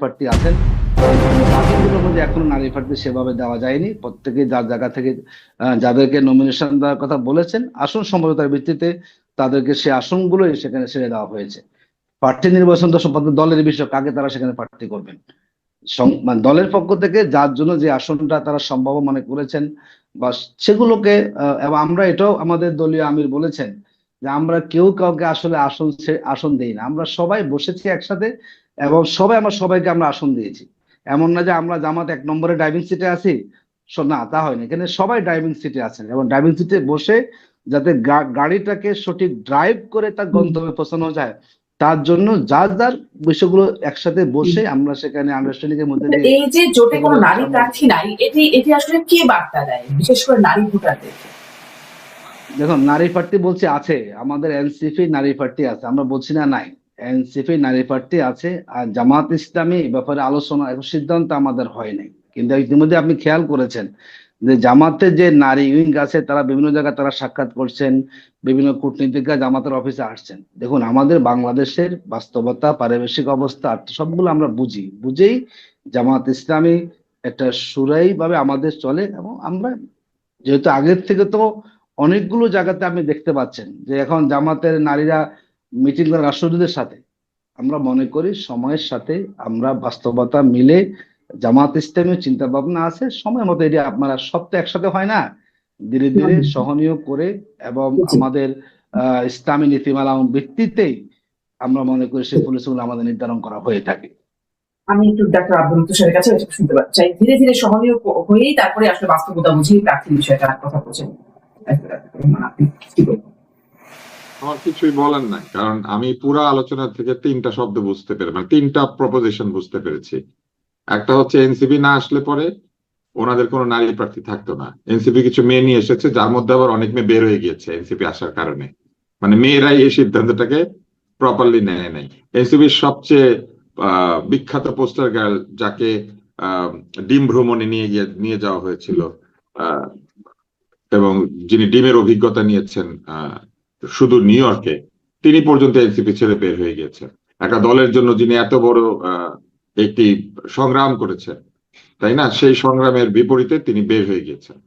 প্রার্থী আছেন, বাকিগুলোর মধ্যে এখনো নারী প্রার্থী সেভাবে দেওয়া যায়নি। প্রত্যেকে যার জায়গা থেকে যাদেরকে নমিনেশন দেওয়ার কথা বলেছেন আসন সমঝোতার ভিত্তিতে তাদেরকে সে আসনগুলোই সেখানে ছেড়ে দেওয়া হয়েছে। প্রার্থী নির্বাচন তো সম্পর্কে দলের বিষয়, কাকে তারা সেখানে প্রার্থী করবেন। মানে দলের পক্ষ থেকে যার জন্য যে আসনটা তারা সম্ভব মনে করেছেন বা সেগুলোকে এবং আমরা এটাও আমাদের দলীয় আমির বলেছেন যে আমরা কেউ কাউকে আসলে আসন দেই না, আমরা সবাই বসেছি একসাথে এবং আমরা সবাইকে আমরা আসন দিয়েছি। এমন না যে আমরা জামাত 1 নম্বরে ড্রাইভিং সিটে আছি, না তা হয়নি, এখানে সবাই ড্রাইভিং সিটে আছেন এবং ড্রাইভিং সিটে বসে যাতে গাড়িটাকে সঠিক ড্রাইভ করে তার গন্তব্যে পৌঁছানো যায় তার জন্য যার যার বিষয়গুলো একসাথে বসে আমরা সেখানে আন্ডারস্ট্যান্ডিং এর মধ্যে দিয়ে এই যে জোটে কোনো সেগুলো নারী প্রার্থী নাই, এটি এটি আসলে কে বার্তা দেয়, বিশেষ করে নারী ভোটারদের? দেখুন, নারী প্রার্থী বলছে আছে, আমাদের এনসিপি নারী প্রার্থী আছে, আমরা বলছি না নাই, এনসিপি নারী প্রার্থী আছে। আর জামাত ইসলামী এই ব্যাপারে আলোচনা এবং সিদ্ধান্ত আমাদের হয় নাই, কিন্তু ইতিমধ্যে আপনি খেয়াল করেছেন যে জামাতের যে নারী উইং আছে তারা বিভিন্ন জায়গায় তারা সাক্ষাৎ করছেন, বিভিন্ন কূটনীতিকরা জামাতের অফিসে আসছেন। দেখুন, আমাদের বাংলাদেশের বাস্তবতা, পারিবেশিক অবস্থা সবগুলো আমরা বুঝেই জামাত ইসলামী একটা সুরাই ভাবে আমাদের চলে এবং আমরা যেহেতু আগের থেকে তো অনেকগুলো জায়গাতে আপনি দেখতে পাচ্ছেন যে এখন জামাতের নারীরা মিটিং করে রাষ্ট্রদূতের সাথে, আমরা মনে করি সময়ের সাথে আমরা বাস্তবতা মিলে জামাত ইসলামের চিন্তা ভাবনা আছে, সময় মতো এটি আপনারা সব তো একসাথে হয় না, ধীরে ধীরে সহনীয় করে এবং জি। আমাদের ইসলামী নীতিমালা ভিত্তিতেই আমরা মনে করি সেই পলিসিগুলো আমাদের নির্ধারণ করা হয়ে থাকে। আমি একটু ডাক্তার আব্দুল তুষারের কাছে এটা শুনতে চাই, ধীরে ধীরে সহনীয় হয়েই তারপরে আসলে বাস্তবতা বুঝেই প্রার্থীর বিষয়টা কথা বলছেন। আপনি কি বলবেন? আমার কিছুই বলার নাই, কারণ আমি পুরো আলোচনা থেকে 3টা শব্দ বুঝতে পেরে মানে 3টা প্রপোজিশন বুঝতে পেরেছি। একটা হচ্ছে এনসিপি না আসলে পরে ওনাদের কোনো নারী প্রার্থী থাকতো না। এনসিপি কিছু মেয়ে নিয়ে এসেছে, যার মধ্যে আবার অনেক মেয়ে বের হয়ে গিয়েছে এনসিপি আসার কারণে, মানে মেয়েরাই এই সিদ্ধান্তটাকে প্রপারলি নেয় নাই। এনসিপির সবচেয়ে বিখ্যাত পোস্টার গার্ল, যাকে ডিম ভ্রমণে নিয়ে যাওয়া হয়েছিল, আহ, এবং যিনি ডিমের অভিজ্ঞতা নিয়েছেন শুধু নিউ ইয়র্কে, তিনি পর্যন্ত এনসিপি ছেড়ে বের হয়ে গিয়েছেন। একটা দলের জন্য যিনি এত বড় একটি সংগ্রাম করেছেন, তাই না, সেই সংগ্রামের বিপরীতে তিনি বের হয়ে গিয়েছেন।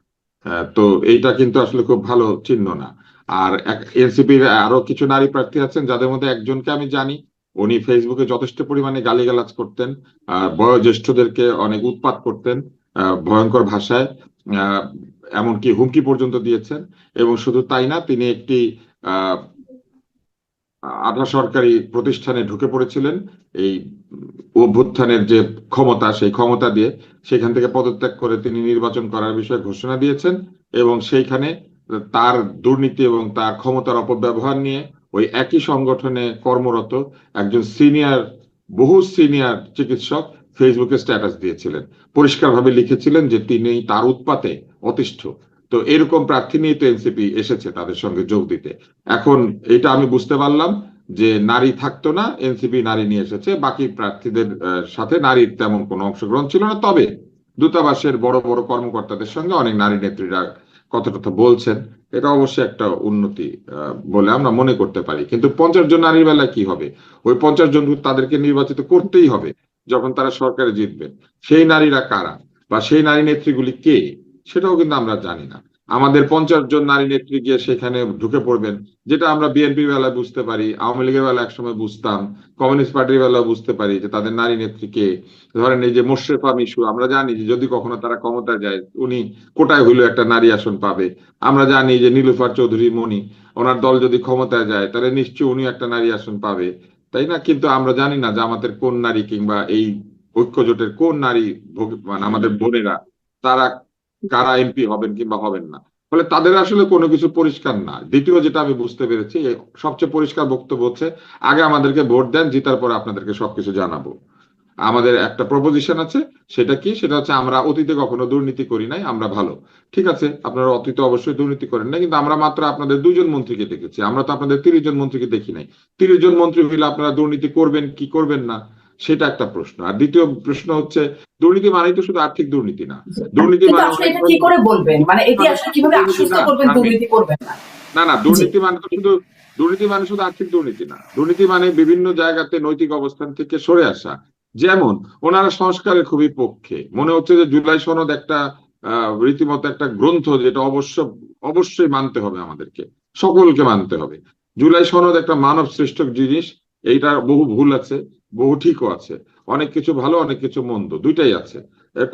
তো এইটা কিন্তু আসলে খুব ভালো চিহ্ন না। আর এনসিপির আরো কিছু নারী প্রার্থী আছেন, যাদের মধ্যে একজনকে আমি জানি, উনি ফেসবুকে যথেষ্ট পরিমাণে গালিগালাজ করতেন, বয়োজ্যেষ্ঠদেরকে অনেক উৎপাত করতেন ভয়ঙ্কর ভাষায়, আহ, এমনকি হুমকি পর্যন্ত দিয়েছেন। এবং শুধু তাই না, তিনি একটি আহ আধা সরকারি প্রতিষ্ঠানে ঢুকে পড়েছিলেন এই অভ্যুত্থানের যে ক্ষমতা, সেই ক্ষমতা দিয়ে সেখান থেকে পদত্যাগ করে তিনি নির্বাচন করার বিষয়ে ঘোষণা দিয়েছেন। এবং সেইখানে তার দুর্নীতি এবং তার ক্ষমতার অপব্যবহার নিয়ে ওই একই সংগঠনে কর্মরত একজন বহু সিনিয়র চিকিৎসক ফেসবুকে স্ট্যাটাস দিয়েছিলেন, পরিষ্কারভাবে লিখেছিলেন যে তিনি তার উৎপাতে অতিষ্ঠ। তো এরকম প্রার্থী নিয়ে তো এনসিপি এসেছে তাদের সঙ্গে যোগ দিতে। এখন এটা আমি বুঝতে পারলাম যে নারী থাকতো না, এনসিপি নারী নিয়ে এসেছে, বাকি প্রার্থীদের সাথে নারীর তেমন কোনো অংশগ্রহণ ছিল না। তবে দূতাবাসের বড় বড় কর্মকর্তাদের সঙ্গে অনেক নারী নেত্রীরা কথা টথা বলছেন, এটা অবশ্যই একটা উন্নতি বলে আমরা মনে করতে পারি। কিন্তু 50 জন নারীর বেলায় কি হবে? ওই 50 জন তাদেরকে নির্বাচিত করতেই হবে যখন তারা সরকারে জিতবেন। সেই নারীরা কারা বা সেই নারী নেত্রীগুলি কে, সেটাও কিন্তু আমরা জানি না। আমাদের 50 জন নারী নেত্রী গিয়ে সেখানে ঢুকে পড়বেন, যেটা আমরা বিএনপির বেলায় বুঝতে পারি, আওয়ামী লীগের বেলা একসময় বুঝতাম, কমিউনিস্ট পার্টির বেলায় বুঝতে পারি যে তাদের নারী নেত্রীকে। ধরেন এই যে মোশরেফা মিশু, আমরা জানি যে যদি কখনো তারা ক্ষমতায় যায় উনি কোটায় হইলেও একটা নারী আসন পাবে। আমরা জানি যে নীলুফার চৌধুরী মনি, ওনার দল যদি ক্ষমতায় যায় তাহলে নিশ্চয়ই উনি একটা নারী আসন পাবে, তাই না? কিন্তু আমরা জানি না যে আমাদের কোন নারী কিংবা এই ঐক্যজোটের কোন নারী মানে আমাদের বোনেরা, তারা কারা এমপি হবেন কিংবা হবেন না। ফলে তাদের আসলে কোনো কিছু পরিষ্কার না। দ্বিতীয় যেটা আমি বুঝতে পেরেছি, সবচেয়ে পরিষ্কার বক্তব্য হচ্ছে আগে আমাদেরকে ভোট দেন, জিতার পর আপনাদেরকে সবকিছু জানাবো। আমাদের একটা প্রপোজিশন আছে, সেটা কি? সেটা হচ্ছে আমরা অতীতে কখনো দুর্নীতি করি নাই, আমরা ভালো। ঠিক আছে, আপনারা অতীতে অবশ্যই দুর্নীতি করেন না, কিন্তু আমরা মাত্র আপনাদের 2 জন মন্ত্রীকে দেখেছি, আমরা তো আপনাদের 30 জন মন্ত্রীকে দেখি নাই। 30 জন মন্ত্রী হইলে আপনারা দুর্নীতি করবেন কি করবেন না, সেটা একটা প্রশ্ন। আর দ্বিতীয় প্রশ্ন হচ্ছে, দুর্নীতি মানেই তো শুধু আর্থিক দুর্নীতি না। দুর্নীতি কিন্তু মানে আসলে এটা কি করে বলবেন, মানে এটি আসলে কিভাবে আশ্বস্ত করবেন দুর্নীতি করবেন না? না না, দুর্নীতি মানে শুধু আর্থিক দুর্নীতি না। দুর্নীতি মানে বিভিন্ন জায়গাতে নৈতিক অবস্থান থেকে সরে আসা, যেমন ওনারা সংস্কারের খুবই পক্ষে, মনে হচ্ছে যে জুলাই সনদ একটা রীতিমতো একটা গ্রন্থ, যেটা অবশ্যই মানতে হবে, আমাদেরকে সকলকে মানতে হবে। জুলাই সনদ একটা মানব সৃষ্ট জিনিস, এইটার বহু ভুল আছে, বহু ঠিকও আছে, অনেক কিছু ভালো, অনেক কিছু মন্দ, দুইটাই আছে।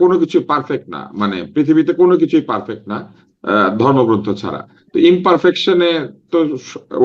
কোনো কিছু পারফেক্ট না, মানে পৃথিবীতে কোনো কিছুই পারফেক্ট না ধর্মগ্রন্থ ছাড়া। তো ইমপারফেকশনে তো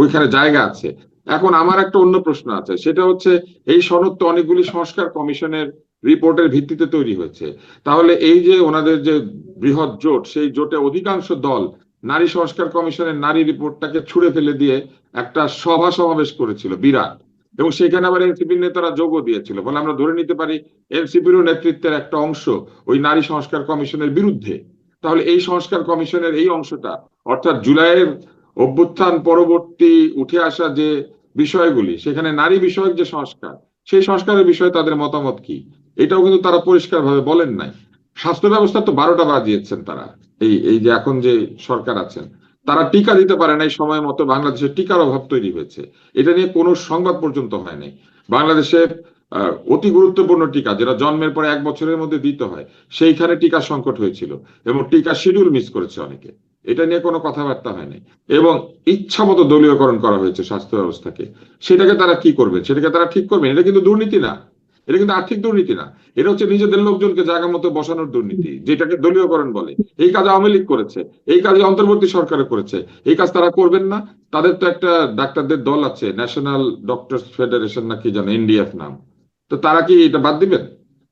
ওইখানে জায়গা আছে। এখন আমার একটা অন্য প্রশ্ন আছে, সেটা হচ্ছে এই সনদ তো অনেকগুলি সংস্কার কমিশনের রিপোর্টের ভিত্তিতে তৈরি হয়েছে। তাহলে এই যে ওনাদের যে বৃহৎ জোট, সেই জোটে অধিকাংশ দল নারী সংস্কার কমিশনের নারী রিপোর্টটাকে ছুঁড়ে ফেলে দিয়ে একটা সভা সমাবেশ করেছিল বিরাট, এবং সেখানে আবার এনসিপির নেতারা যোগও দিয়েছিল। ফলে আমরা ধরে নিতে পারি এনসিপির নেতৃত্বের একটা অংশ ওই নারী সংস্কার কমিশনের বিরুদ্ধে। তাহলে এই সংস্কার কমিশনের এই অংশটা, অর্থাৎ জুলাইয়ের অভ্যুত্থান পরবর্তী উঠে আসা যে বিষয়গুলি, সেখানে নারী বিষয়ক যে সংস্কার, সেই সংস্কারের বিষয়ে তাদের মতামত কি, এটাও কিন্তু তারা পরিষ্কার ভাবে বলেন নাই। স্বাস্থ্য ব্যবস্থা তো 12টা বাজিয়েছেন তারা। এই যে এখন যে সরকার আছেন, তারা টিকা দিতে পারে নাই সময় মতো, বাংলাদেশে টিকার অভাব তৈরি হয়েছে, এটা নিয়ে কোনো সংবাদ পর্যন্ত হয় নাই। বাংলাদেশে অতি গুরুত্বপূর্ণ টিকা, যেটা জন্মের পরে 1 বছরের মধ্যে দিতে হয়, সেইখানে টিকা সংকট হয়েছিল এবং টিকা শিডিউল মিস করেছে অনেকে, এটা নিয়ে কোনো কথাবার্তা হয় নাই। এবং ইচ্ছা মতো দলীয়করণ করা হয়েছে স্বাস্থ্য ব্যবস্থাকে। সেটাকে তারা কি করবেন, সেটাকে তারা ঠিক করবেন? এটা কিন্তু দুর্নীতি না, এটা কিন্তু আর্থিক দুর্নীতি না, এটা হচ্ছে নিজেদের লোকজনকে জায়গা মতো বসানোর দুর্নীতি, যেটাকে দলীয়করণ বলে। এই কাজ আওয়ামী লীগ করেছে, এই কাজ অন্তর্বর্তী সরকারে করেছে, এই কাজ তারা করবেন না? তাদের তো একটা ডাক্তারদের দল আছে, ন্যাশনাল ডক্টরস ফেডারেশন না কি জানো, এনডিএফ নাম। তো তারা কি এটা বাদ দিবেন?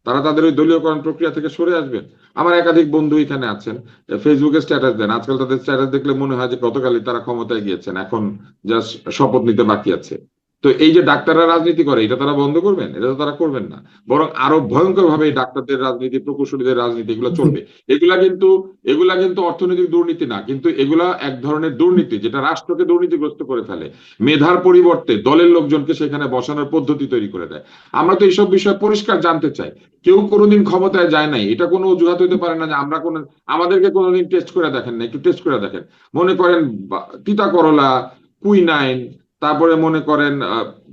তারা তাদের ওই দলীয়করণ প্রক্রিয়া থেকে সরে আসবেন? আমার একাধিক বন্ধু এখানে আছেন, ফেসবুকে স্ট্যাটাস দেন, আজকাল তাদের স্ট্যাটাস দেখলে মনে হয় যে গতকালই তারা ক্ষমতায় গিয়েছেন, এখন জাস্ট শপথ নিতে বাকি আছে। তো এই যে ডাক্তাররা রাজনীতি করে, এটা তারা বন্ধ করবেন? এটা তো তারা করবেন না, বরং আরো ভয়ঙ্কর ভাবে এই ডাক্তারদের রাজনীতি, প্রকৌশলীদের রাজনীতি, এগুলো চলবে। এগুলা কিন্তু অর্থনৈতিক দুর্নীতি না, কিন্তু এগুলা এক ধরনের দুর্নীতি, যেটা রাষ্ট্রকে দুর্নীতিগ্রস্ত করে ফেলে, মেধার পরিবর্তে দলের লোকজনকে সেখানে বসানোর পদ্ধতি তৈরি করে দেয়। আমরা তো এইসব বিষয়ে পরিষ্কার জানতে চাই। কেউ কোনোদিন ক্ষমতায় যায় নাই, এটা কোনো অজুহাত হইতে পারে না যে আমরা আমাদেরকে কোনোদিন টেস্ট করে দেখেন না। একটু টেস্ট করে দেখেন, মনে করেন তিতা করলা, কুইনাইন, তারপরে মনে করেন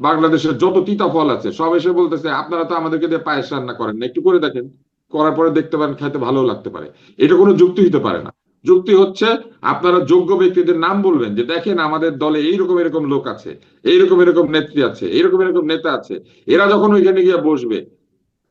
বাংলাদেশের যত তিতা ফল আছে সব এসে বলতেছে আপনারা তো আমাদেরকে দিয়ে পায়েস রান্না করেন না, একটু করে দেখেন, করার পরে দেখতে পারেন খাইতে ভালো লাগতে পারে। এটা কোনো যুক্তি হতে পারে না। যুক্তি হচ্ছে আপনারা যোগ্য ব্যক্তিদের নাম বলবেন, যে দেখেন আমাদের দলে এইরকম এরকম লোক আছে, এইরকম এরকম নেত্রী আছে, এইরকম এরকম নেতা আছে, এরা যখন ওইখানে গিয়ে বসবে,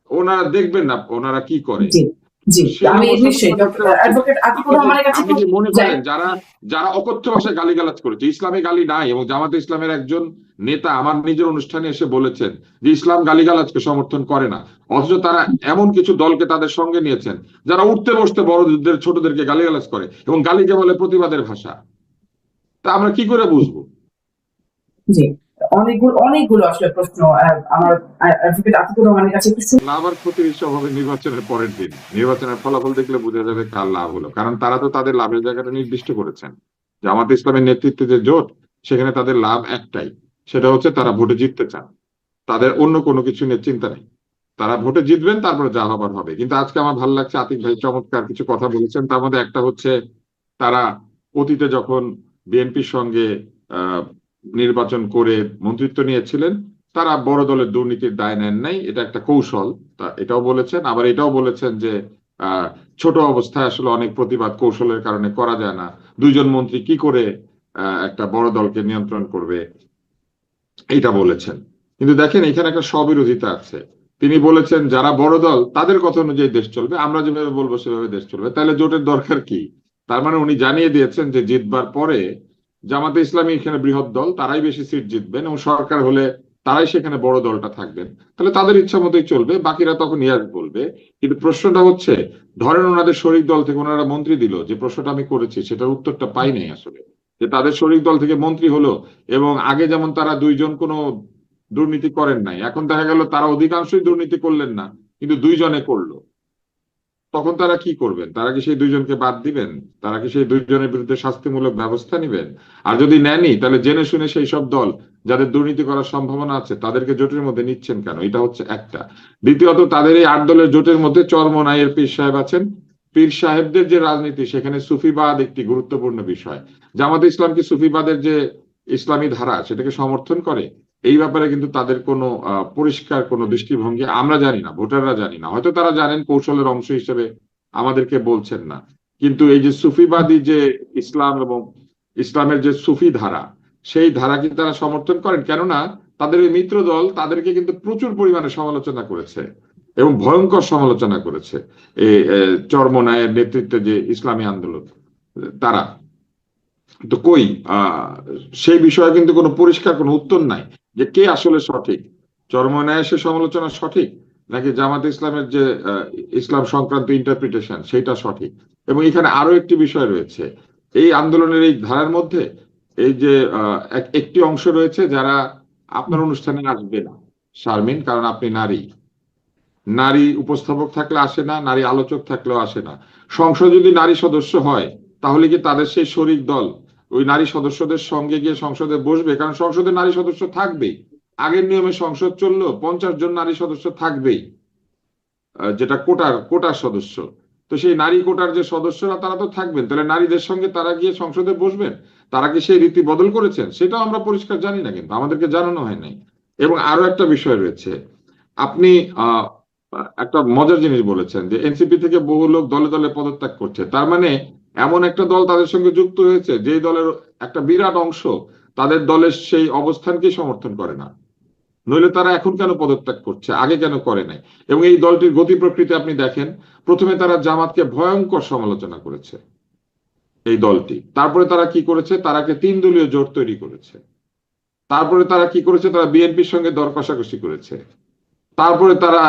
ওনারা দেখবেন না ওনারা কি করে। জি জি, সেই আমি অবস্থা নিশ্চয়ই অ্যাডভোকেট আতিকুর রহমানের কাছে আপনি একটু কি মনে যাই। করেন যারা যারা অকথ্য ভাষায় গালিগালাজ করেছে, ইসলামে গালি নাই, এবং জামাতে ইসলামের একজন নেতা আমার নিজের অনুষ্ঠানে এসে বলেছেন যে ইসলাম গালিগালাজকে সমর্থন করে না, অথচ তারা এমন কিছু দলকে তাদের সঙ্গে নিয়েছেন যারা উঠতে বসতে বড়দের ছোটদেরকে গালিগালাজ করে এবং গালিকে বলে প্রতিবাদের ভাষা। তা আমরা কি করে বুঝবো? জি, অনেকগুলো আসলে প্রশ্ন আমার অ্যাডভোকেট আতিকুর রহমানের কাছে একটু লাভ আর ক্ষতির হিসাব হবে নির্বাচনের পরের দিন। নির্বাচনের ফলাফল দেখলে বোঝা যাবে কার লাভ হলো, কারণ তারা তো তাদের লাভের জায়গাটা নির্দিষ্ট করেছেন। জামাত ইসলামের নেতৃত্বে যে জোট, সেখানে তাদের লাভ একটাই, সেটা হচ্ছে তারা ভোটে জিততে চান। তাদের অন্য কোনো কিছু নিয়ে চিন্তা নেই, তারা ভোটে জিতবেন, তারপরে যা হবার হবে। কিন্তু আজকে আমার ভালো লাগছে, আতিক ভাই চমৎকার কিছু কথা বলেছেন। তার মধ্যে একটা হচ্ছে, তারা অতীতে যখন বিএনপির সঙ্গে আহ নির্বাচন করে মন্ত্রিত্ব নিয়েছিলেন, তারা বড় দলের দুর্নীতির দায় নেন নাই, এটা একটা কৌশল, তা এটাও বলেছেন। আবার এটাও বলেছেন যে আহ ছোট অবস্থায় আসলে অনেক প্রতিবাদ কৌশলের কারণে করা যায় না, দুইজন মন্ত্রী কি করে একটা বড় দলকে নিয়ন্ত্রণ করবে, এটা বলেছেন। কিন্তু দেখেন এখানে একটা স্ববিরোধিতা আছে। তিনি বলেছেন যারা বড় দল তাদের কথা অনুযায়ী দেশ চলবে, আমরা যেভাবে বলবো সেভাবে দেশ চলবে। তাহলে জোটের দরকার কি? তার মানে উনি জানিয়ে দিয়েছেন যে জিতবার পরে জামাতে ইসলামী এখানে বৃহৎ দল, তারাই বেশি সিট জিতবেন, এবং সরকার হলে তারাই সেখানে বড় দলটা থাকবেন। তাহলে তাদের ইচ্ছা মতোই চলবে, বাকিরা তখন ইয়াস বলবে। কিন্তু প্রশ্নটা হচ্ছে, ধরেন ওনাদের শরিক দল থেকে ওনারা মন্ত্রী দিল, যে প্রশ্নটা আমি করেছি সেটার উত্তরটা পাই নাই আসলে, যে তাদের শরিক দল থেকে মন্ত্রী হলো, এবং আগে যেমন তারা দুইজন কোনো দুর্নীতি করেন নাই, এখন দেখা গেল তারা অধিকাংশই দুর্নীতি করলেন না, কিন্তু দুইজনে করলো। তখন তারা কি করবেন? তারা কি সেই দুইজনকে বাদ দিবেন? তারা কি সেই দুইজনের বিরুদ্ধে শাস্তিমূলক ব্যবস্থা নেবেন? আর যদি নেনই, তাহলে জেনে শুনে সেই সব দল যাদের দুর্নীতি করার সম্ভাবনা আছে তাদেরকে জোটের মধ্যে নিচ্ছেন কেন? এটা হচ্ছে একটা। দ্বিতীয়ত, তাদের এই 8 দলের জোটের মধ্যে চরমোনাইয়ের পীর সাহেব আছেন। পীর সাহেবদের যে রাজনীতি, সেখানে সুফিবাদ একটি গুরুত্বপূর্ণ বিষয়। জামাত ইসলাম কি সুফিবাদের যে ইসলামী ধারা সেটাকে সমর্থন করে? এই ব্যাপারে কিন্তু তাদের কোনো পরিষ্কার কোনো দৃষ্টিভঙ্গি আমরা জানি না, ভোটাররা জানি না, হয়তো তারা জানেন কৌশলের অংশ হিসেবে আমাদেরকে বলছেন না। কিন্তু এই যে সুফিবাদী যে ইসলাম এবং ইসলামের যে সুফি ধারা, সেই ধারা কি তারা সমর্থন করেন? কেননা তাদের ওই মিত্র দল তাদেরকে কিন্তু প্রচুর পরিমাণে সমালোচনা করেছে এবং ভয়ঙ্কর সমালোচনা করেছে এই চরমনায়ের নেতৃত্বে যে ইসলামী আন্দোলন, তারা তো কই সেই বিষয়ে কিন্তু কোনো পরিষ্কার কোনো উত্তর নাই যে কে আসলে সঠিক, চরমনায়ের সে সমালোচনা সঠিক নাকি জামাত ইসলামের যে ইসলাম সংক্রান্ত ইন্টারপ্রিটেশন সেটা সঠিক। এবং এখানে আরো একটি বিষয় রয়েছে এই আন্দোলনের এই ধারার মধ্যে, এই যে একটি অংশ রয়েছে যারা আপনার অনুষ্ঠানে আসবে না শারমিন, কারণ আপনি নারী, নারী উপস্থাপক থাকলে আসে না, নারী আলোচক থাকলেও আসে না। সংসদ যদি নারী সদস্য হয় তাহলে কি তাদের সেই শরিক দল ওই নারী সদস্যদের সঙ্গে গিয়ে সংসদে বসবে? কারণ সংসদে নারী সদস্য থাকবেই, আগের নিয়মে সংসদ চললো 50 জন নারী সদস্য থাকবেই, যেটা কোটার সদস্য। তো সেই নারী কোটার যে সদস্যরা তারা তো থাকবেন, তাহলে নারীদের সঙ্গে তারা গিয়ে সংসদে বসবেন? তারা কি সেই রীতি বদল করেছেন? সেটাও আমরা পরিষ্কার জানি না, কিন্তু আমাদেরকে জানানো হয় নাই। এবং আরো একটা বিষয় রয়েছে, আপনি একটা মজার জিনিস বলেছেন যে এনসিপি থেকে বহু লোক দলে দলে পদত্যাগ করছে, তার মানে এমন একটা দল তাদের সঙ্গে যুক্ত হয়েছে যেই দলের একটা বিরাট অংশ তাদের দলের সেই অবস্থানকে সমর্থন করে না। নইলে তারা এখন কেন পদত্যাগ করছে, আগে কেন করে নাই? এবং এই দলটির গতি প্রকৃতি আপনি দেখেন, প্রথমে তারা জামাতকে ভয়ঙ্কর সমালোচনা করেছে এই দলটি, তারপরে তারা কি করেছে, তারাকে 3 দলীয় জোট তৈরি করেছে, তারপরে তারা কি করেছে, তারা বিএনপির সঙ্গে দর কষাকষি করেছে, তারপরে তারা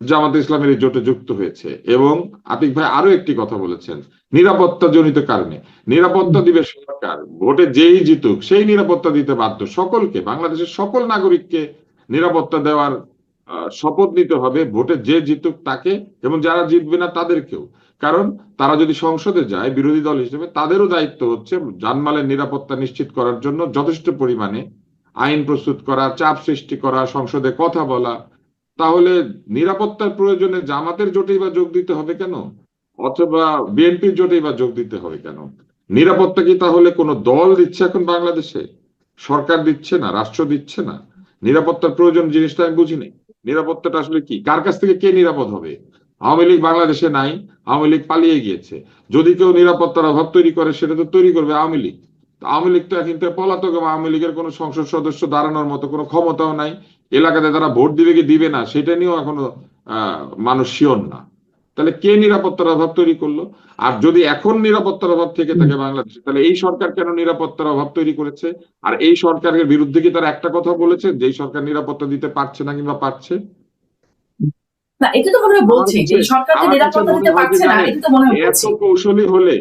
জামাত ইসলামের এই জোটে যুক্ত হয়েছে। এবং আতিক ভাই আরো একটি কথা বলেছেন, নিরাপত্তা জনিত কারণে নিরাপত্তা দিবে সরকার, ভোটে যেই জিতুক সেই নিরাপত্তা দিতে বাধ্য, সকলকে, বাংলাদেশের সকল নাগরিককে নিরাপত্তা দেওয়ার শপথ নিতে হবে, ভোটে যে জিতুক তাকে এবং যারা জিতবে না তাদেরকেও। কারণ তারা যদি সংসদে যায় বিরোধী দল হিসেবে, তাদেরও দায়িত্ব হচ্ছে জানমালের নিরাপত্তা নিশ্চিত করার জন্য যথেষ্ট পরিমাণে আইন প্রস্তুত করা, চাপ সৃষ্টি করা, সংসদে কথা বলা। তাহলে নিরাপত্তার প্রয়োজনে জামাতের জোটেই বা যোগ দিতে হবে কেন, অথবা বিএনপির জোটেই বা যোগ দিতে হবে কেন? নিরাপত্তা কি তাহলে কোনো দল দিচ্ছে এখন বাংলাদেশে? সরকার দিচ্ছে না, রাষ্ট্র দিচ্ছে না? নিরাপত্তার প্রয়োজন জিনিসটা আমি বুঝিনি। নিরাপত্তাটা আসলে কি, কার কাছ থেকে কে নিরাপদ হবে? আওয়ামী লীগ বাংলাদেশে নাই, আওয়ামী লীগ পালিয়ে গিয়েছে। যদি কেউ নিরাপত্তার অভাব তৈরি করে সেটা তো তৈরি করবে আওয়ামী লীগ। আওয়ামী লীগ তো কিন্তু পলাতক, এবং আওয়ামী লীগের কোনো সংসদ সদস্য দাঁড়ানোর মতো কোনো ক্ষমতাও নাই। এলাকাতে তারা ভোট দিবে কি দিবে না সেটা নিয়েও এখনো মানুষ শিওর না। তাহলে কে নিরাপত্তার অভাব তৈরি করলো? আর যদি এখন নিরাপত্তার অভাব থেকে থাকে বাংলাদেশে, তাহলে এই সরকার কেন নিরাপত্তার অভাব তৈরি করেছে? আর এই সরকারের বিরুদ্ধে কি তারা একটা কথা বলেছে যে এই সরকার নিরাপত্তা দিতে পারছে না কিংবা পারছে? না, এটা তো মনে হয় বলছে যে সরকার যে আমার কাছে নিরাপত্তা মনে দিতে হয় যে পারছে না, জানেন, এটা তো মনে হয় এত বলছে। কৌশলী হলে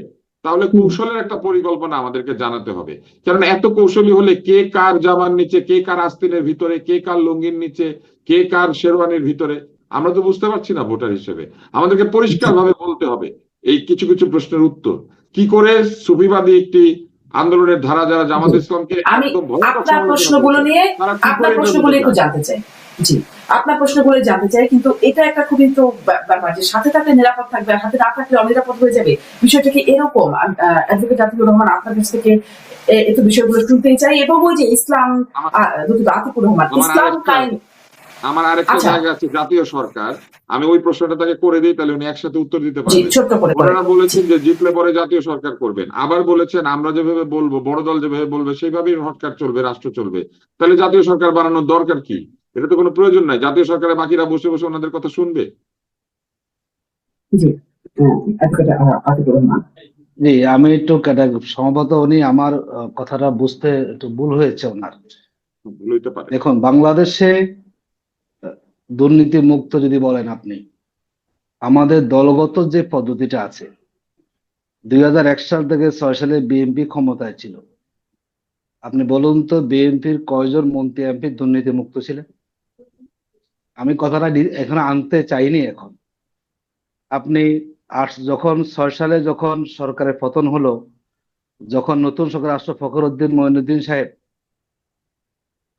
তাহলে কৌশলের একটা পরিকল্পনা আমাদেরকে জানাতে হবে। কারণ এত কৌশলী হলে কে কার জামার নিচে, কে কার আস্তিনের ভিতরে, কে কার লুঙ্গির নিচে, কে কার শেরওয়ানির ভিতরে, আমরা তো বুঝতে পারছি না ভোটার হিসেবে। আমাদেরকে পরিষ্কার ভাবে বলতে হবে এই কিছু কিছু প্রশ্নের উত্তর। কি করে সুফিবাদী একটি আন্দোলনের ধারা যারা জামাত ইসলামকে আমি একদম ভয়ঙ্কর আপনার সমালোচনা প্রশ্নগুলো করেছে, নিয়ে তারা কি আপনার করে এটার প্রশ্নগুলো মধ্যে একটু যায়? জানতে চাই। জি, আপনার প্রশ্নগুলো জানতে চাই, কিন্তু এটা একটা খুব কিন্তু ব্যাপার যে সাথে থাকলে নিরাপদ থাকবে আর হাতে না থাকলে অনিরাপদ হয়ে যাবে, বিষয়টা কি এরকম? অ্যাডভোকেট আতিকুর রহমান, আপনার কাছ থেকে একটু বিষয়গুলো শুনতেই চাই। এবং ওই যে ইসলাম, আমার দুঃখিত, আতিকুর রহমান, আমার ইসলাম আরেকটা আমার আরেকটা আচ্ছা, জায়গা আছে, জাতীয় সরকার। আমি ওই প্রশ্নটা তাকে করে দিই, তাহলে উনি একসাথে উত্তর দিতে জি, পারবেন। ছোট্ট করে ওনারা জি। বলেছেন যে জিতলে পরে জাতীয় সরকার করবেন, আবার বলেছেন আমরা যেভাবে বলবো, বড় দল যেভাবে বলবে সেইভাবেই সরকার চলবে, রাষ্ট্র চলবে। তাহলে জাতীয় সরকার বানানোর দরকার কি? এটা তো কোনো প্রয়োজন নাই। জাতীয় সরকারের বাকিরা বসে বসে ওনাদের কথা শুনবে। জি, অ্যাডভোকেট আতিকুর রহমান। জি, আমি একটু সম্ভবত উনি আমার কথাটা বুঝতে একটু ভুল হয়েছে ওনার। ভুল হইতে পারে। দেখুন, বাংলাদেশে দুর্নীতি মুক্ত যদি বলেন আপনি, আমাদের দলগত যে পদ্ধতিটা আছে, 2001 সাল থেকে 6 সালে বিএনপি ক্ষমতায় ছিল। আপনি বলুন তো বিএনপির কয়জন মন্ত্রী এমপি দুর্নীতি মুক্ত ছিলেন? আমি কথাটা এখানে আনতে চাইনি এখন। আপনি যখন 6 সালে যখন সরকারের পতন হলো, যখন নতুন সরকার আসলো ফখরুদ্দিন মঈনুদ্দিন সাহেব,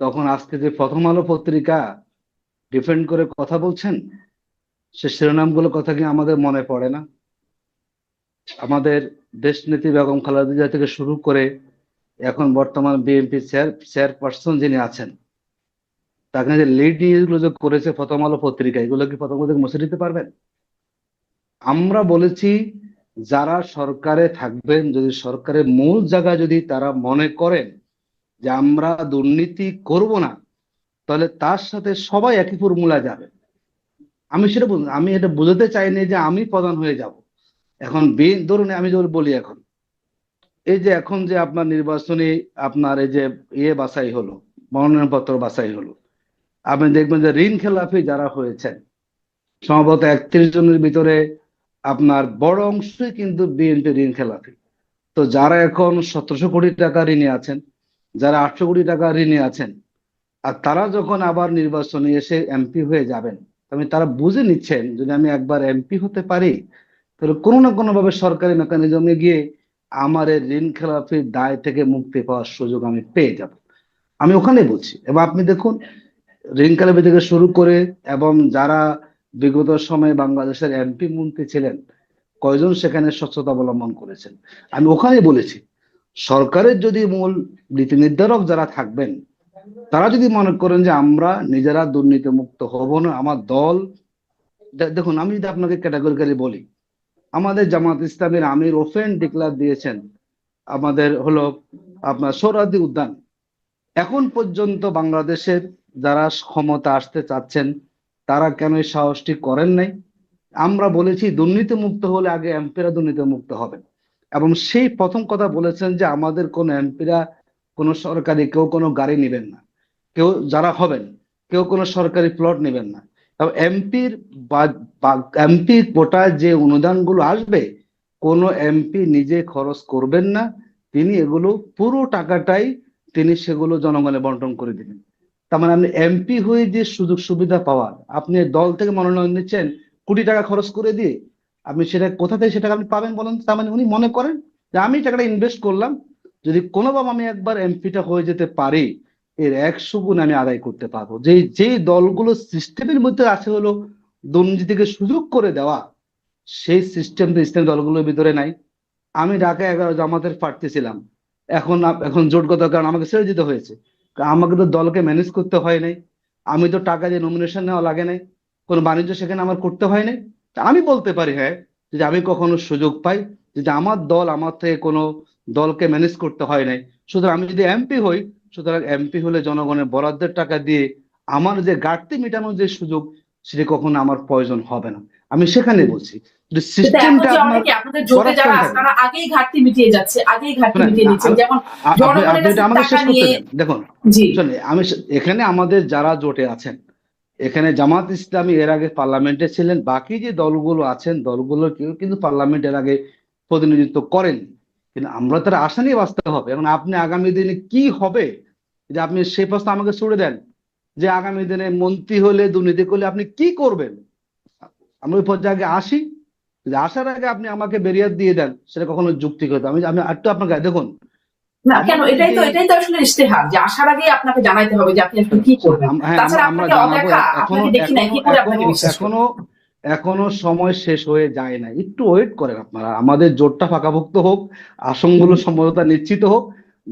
তখন আজকে যে প্রথম আলো পত্রিকা ডিফেন্ড করে কথা বলছেন, সে শিরোনামগুলো কথা কি আমাদের মনে পড়ে না? আমাদের দেশনেত্রী বেগম খালেদা জিয়া থেকে শুরু করে এখন বর্তমান বিএনপি চেয়ারপারসন যিনি আছেন, তাকে যে লিড এগুলো যে করেছে প্রথম আলো পত্রিকা, এগুলো কি প্রথম আলো থেকে মুছে দিতে পারবেন? আমরা বলেছি যারা সরকারে থাকবেন, যদি সরকারের মূল জায়গায় যদি তারা মনে করেন যে আমরা দুর্নীতি করব না, তাহলে তার সাথে সবাই একই ফর্মুলা যাবে। আমি এটা বোঝাতে চাইনি যে আমি প্রধান হয়ে যাব। এখন ধরুন আমি যদি বলি, এখন এই যে এখন যে আপনার নির্বাচনী আপনার এই যে বাছাই হলো, মনোনয়নপত্র বাছাই হলো, আপনি দেখবেন যে ঋণ খেলাপি যারা হয়েছেন সম্ভবত 31 জনের ভিতরে আপনার বড় অংশই কিন্তু বিএনপি ঋণ খেলাপি। তো যারা এখন 1700 কোটি টাকা ঋণে আছেন, যারা 800 কোটি টাকা ঋণে আছেন, আর তারা যখন আবার নির্বাচনে এসে এমপি হয়ে যাবেন, তারা বুঝে নিচ্ছেন যদি আমি একবার এমপি হতে পারি, তাহলে কোনো না কোনো ভাবে সরকারি মেকানিজমে গিয়ে আমার এই ঋণ খেলাপির দায় থেকে মুক্তি পাওয়ার সুযোগ আমি পেয়ে যাব। আমি ওখানে বলছি। এবং আপনি দেখুন, ঋণ খেলাপি থেকে শুরু করে এবং যারা বিগত সময়ে বাংলাদেশের এমপি মন্ত্রী ছিলেন, কয়জন সেখানে স্বচ্ছতা অবলম্বন করেছেন। আমি ওখানে বলেছি সরকারের যদি মূল নীতি নির্ধারক যারা থাকবেন, তারা যদি মনে করেন যে আমরা নিজেরা দুর্নীতি মুক্ত হব না, আমার দল, দেখুন আমি যদি আপনাকে ক্যাটাগরিক্যালি বলি, আমাদের জামাত ইসলামের আমির ওপেন ডিক্লার দিয়েছেন আমাদের হলো আপনার সোহরাওয়ার্দী উদ্যান। এখন পর্যন্ত বাংলাদেশের যারা ক্ষমতা আসতে চাচ্ছেন তারা কেন এই সাহসটি করেন নাই? আমরা বলেছি দুর্নীতি মুক্ত হলে আগে এমপিরা দুর্নীতি মুক্ত হবেন। এবং সেই প্রথম কথা বলেছেন যে আমাদের কোন এমপিরা কোনো সরকারি কেউ কোনো গাড়ি নেবেন না, কেউ যারা হবেন কেউ কোনো সরকারি প্লট নেবেন না। এমপি কোটায় যে অনুদানগুলো আসবে, কোনো এমপি নিজে খরচ করবেন না, তিনি এগুলো পুরো টাকাটাই তিনি সেগুলো জনগণে বন্টন করে দিবেন। তার মানে আপনি এমপি হয়ে যে সুযোগ সুবিধা পাওয়ার, আপনি দল থেকে মনোনয়ন নিচ্ছেন কোটি টাকা খরচ করে দিয়ে, আপনি সেটা কোথা থেকে সেটা আপনি পাবেন বলেন? তার মানে উনি মনে করেন যে আমি টাকাটা ইনভেস্ট করলাম, যদি কোনোভাবে আমি একবার এমপিটা হয়ে যেতে পারি, এর 100 গুণ আমি আদায় করতে পারবো। যে দলগুলো সিস্টেমের মধ্যে আছে হলো দুর্নীতিকে সুযোগ করে দেওয়া, সেই সিস্টেম তো ইসলামী দলগুলোর ভিতরে নাই। আমি ঢাকা 11 জামাতের প্রার্থী ছিলাম, এখন জোটগত কারণ আমাকে ছেড়ে দিতে হয়েছে। আমাকে তো দলকে ম্যানেজ করতে হয় নাই, আমি তো টাকা দিয়ে নমিনেশন নেওয়া লাগে নাই, কোনো বাণিজ্য সেখানে আমার করতে হয় নাই। তা আমি বলতে পারি হ্যাঁ, যদি আমি কখনো সুযোগ পাই, যদি আমার দল আমার থেকে কোনো দলকে ম্যানেজ করতে হয় নাই, সুতরাং আমি যদি এমপি হই, সুতরাং এমপি হলে জনগণের বরাদ্দের টাকা দিয়ে আমার যে ঘাটতি মেটানোর যে সুযোগ, সেটা কখনো আমার প্রয়োজন হবে না। আমি সেখানে বলছি কিন্তু এখন সিস্টেমটা যে আপনার অনেকে আপনাদের জোটে করাপশন যারা আছে থাকে। তারা আগেই ঘাটতি মিটিয়ে যাচ্ছে, আগেই ঘাটতি শোনেন, মিটিয়ে নিচ্ছেন, যেমন আপনি জনগণের আপনি কাছে এটা আমাকে টাকা শেষ করতে নিয়ে। দেন। দেখুন, জি। শোনেন, এখানে আমাদের যারা জোটে আছেন, এখানে জামাত ইসলামী এর আগে পার্লামেন্টে ছিলেন, বাকি যে দলগুলো আছেন দলগুলো কেউ কিন্তু পার্লামেন্টের আগে প্রতিনিধিত্ব করেন, কিন্তু আমরা তার আশা নিয়ে বাঁচতে হবে। এখন আপনি আগামী দিনে কি হবে, যে আপনি সেই প্রশ্ন আমাকে ছুড়ে দেন যে আগামী দিনে মন্ত্রী হলে দুর্নীতি করলে আপনি কি করবেন, আমরা ওই পর্যায়ে আসি। যদি আসার আগে আপনি আমাকে বেরিয়ে দিয়ে দেন, সেটা কখনো যুক্তিগত। আমি আমি একটু আপনাকে দেখুন, না কেন, আমাদের যে এটাই তো আসলে ইশতেহার যে আসার আগে আপনাকে জানাইতে হবে যে আপনি আসলে কি করবেন। হ্যাঁ, তাছাড়া আমরা আপনাকে জানাবো। অদেখা, এখনো আপনাকে দেখি নাই, এখনো কি করে এখনো আপনাকে বিশ্বাস করবো? এখনো এখনো সময় শেষ হয়ে যায় না, একটু ওয়েট করেন আপনারা। আমাদের জোটটা পাকাভুক্ত হোক, আসনগুলো সম্ভবত নিশ্চিত হোক,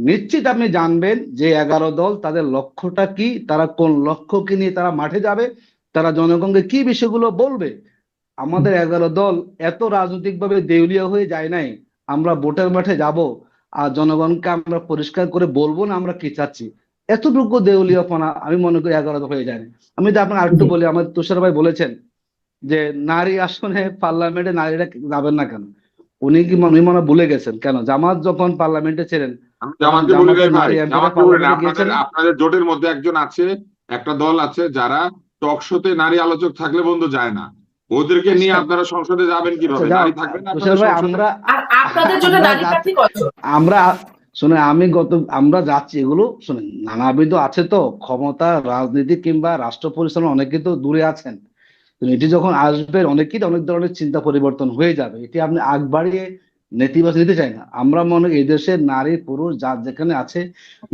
নিশ্চিত আপনি জানবেন যে 11 দল তাদের লক্ষ্যটা কি, তারা কোন লক্ষ্যকে নিয়ে তারা মাঠে যাবে, তারা জনগণকে কি বিষয়গুলো বলবে। আমাদের 11 দল এত রাজনৈতিকভাবে দেউলিয়া হয়ে যায় নাই। আমরা ভোটের মাঠে যাব আর জনগণকে আমরা পরিষ্কার করে বলবো না আমরা কি চাচ্ছি, এতটুকু দেউলিয়াপনা আমি মনে করি 11 দল হয়ে যায় না। আমি তো আপনাকে আরেকটু জি। বলি, আমার তুষার ভাই বলেছেন যে নারী আসনে পার্লামেন্টে নারীরা যাবেন না কেন, উনি মনে হয় ভুলে গেছেন কেন জামাত যখন পার্লামেন্টে ছিলেন আমি তখন জামাতকে বলি নাই জামাতের ভাই, নারী এমপিরা জামাতকে বলি না। পার্লামেন্টে আপনাদের গিয়েছেন না? আপনাদের জোটের মধ্যে একজন আছে, একটা দল আছে যারা টক শোতে নারী আলোচক থাকলে বন্ধু যায় না। ওদেরকে নিয়ে আপনারা সংসদে যাবেন আচ্ছা কিভাবে? যাও নারী থাকবে না তুষার আপনাদের ভাই, সংসদে? আর আপনাদের জন্য আমরা নারী যাচ্ছি, প্রার্থী কতজন? আমরা শুনে আমি আমরা যাচ্ছি, এগুলো শুনেন নানাবিধ আছে তো ক্ষমতা, রাজনীতি কিংবা রাষ্ট্র পরিচালনা, অনেকে তো দূরে আছেন। তো এটি যখন আসবে অনেকেই অনেক ধরনের চিন্তা পরিবর্তন হয়ে যাবে, এটি আপনি আগ বাড়িয়ে নেতিবাচক নিতে চাই না। আমরা মনে এই দেশের নারী পুরুষ যার যেখানে আছে,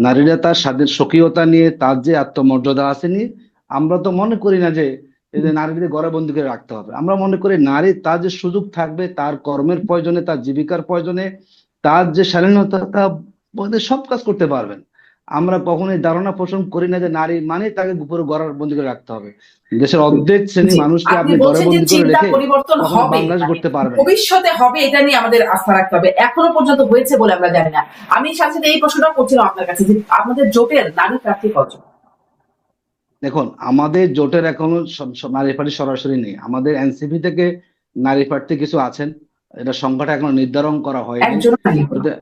নারীরা তার স্বাধীন স্বকীয়তা নিয়ে, তার যে আত্মমর্যাদা আছে নিয়ে, আমরা তো মনে করি না যে এই যে নারীদের ঘরে বন্দি করে রাখতে হবে। আমরা মনে করি নারী তার যে সুযোগ থাকবে, তার কর্মের প্রয়োজনে, তার জীবিকার প্রয়োজনে, তার যে স্বাধীনতা ওদের সব কাজ করতে পারবেন। আমরা কখনোই ধারণা পোষণ করি না যে নারী মানে তাকে উপরে ঘরের বন্দি করে রাখতে হবে। দেশের অর্ধেক শ্রেণী জি, মানুষকে আপনি আপনি ঘরে বলছেন যে বন্দি করে চিন্তা রেখে পরিবর্তন কখনো হবে, বাংলাদেশ মানে করতে পারবেন না। ভবিষ্যতে হবে, এটা নিয়ে আমাদের আস্থা রাখতে হবে। এখনো পর্যন্ত হয়েছে বলে আমরা জানি না। আমি সাথে সাথে এই প্রশ্নটা করছিলাম আপনার কাছে যে আমাদের জোটের নারী প্রার্থী কতজন? দেখুন, আমাদের জোটের এখনো নারী প্রার্থী সরাসরি নেই। আমাদের এনসিপি থেকে নারী প্রার্থী কিছু আছেন, এটা সংখ্যাটা এখনো নির্ধারণ করা হয়নি। একজন নারী। ওদের